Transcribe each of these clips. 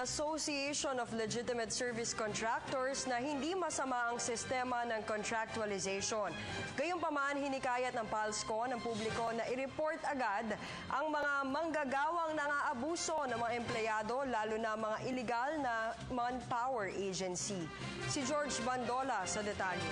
Association of Legitimate Service Contractors na hindi masama ang sistema ng contractualization. Gayunpaman, hinikayat ng PALSCON ng publiko na i-report agad ang mga manggagawang nangaabuso ng mga empleyado, lalo na mga illegal na manpower agency. Si George Bandola sa detalye.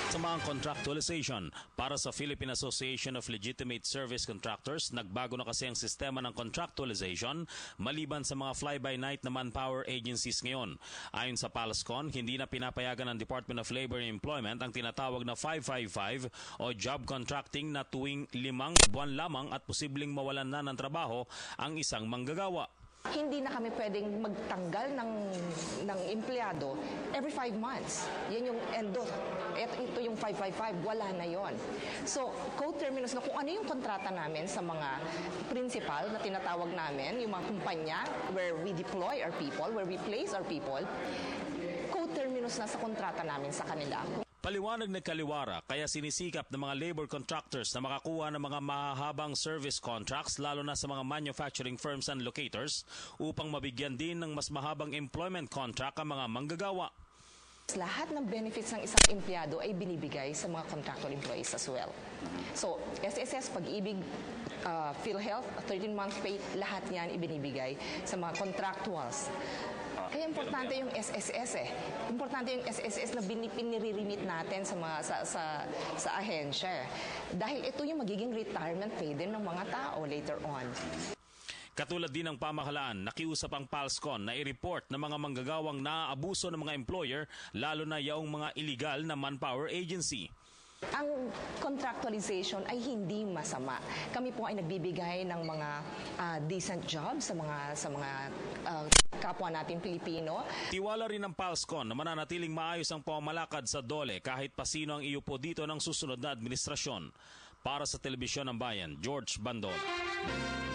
Sa mga contractualization, para sa Philippine Association of Legitimate Service Contractors, nagbago na kasi ang sistema ng contractualization maliban sa mga fly-by-night na manpower agencies ngayon. Ayon sa PALSCON, hindi na pinapayagan ng Department of Labor and Employment ang tinatawag na 555 o job contracting na tuwing 5 buwan lamang at posibleng mawalan na ng trabaho ang isang manggagawa. Hindi na kami pwedeng magtanggal ng empleyado every 5 months. Yan yung endo. Ito yung 555, wala na yon. So, code terminus na kung ano yung kontrata namin sa mga principal na tinatawag namin, yung mga kumpanya where we deploy our people, where we place our people, code terminus na sa kontrata namin sa kanila. Paliwanag ng Kaliwara, kaya sinisikap ng mga labor contractors na makakuha ng mga mahahabang service contracts lalo na sa mga manufacturing firms and locators upang mabigyan din ng mas mahabang employment contract ang mga manggagawa. Lahat ng benefits ng isang empleyado ay binibigay sa mga contractual employees as well. So, SSS, Pag-ibig, PhilHealth, 13-month pay, lahat yan ibinibigay sa mga contractuals. Kaya importante yung SSS Importante yung SSS na pinire-remit natin sa ahensya. Dahil ito yung magiging retirement pay din ng mga tao later on. Katulad din ng pamahalaan, nakiusap ang PALSCON na i-report ng mga manggagawang naaabuso ng mga employer, lalo na yaong mga illegal na manpower agency. Ang contractualization ay hindi masama. Kami po ay nagbibigay ng mga decent jobs sa mga kapwa natin Pilipino. Tiwala rin ng PALSCON na mananatiling maayos ang pamamalakad sa DOLE kahit pa sino ang iupo dito ng susunod na administrasyon. Para sa Telebisyon ng Bayan, George Bandol.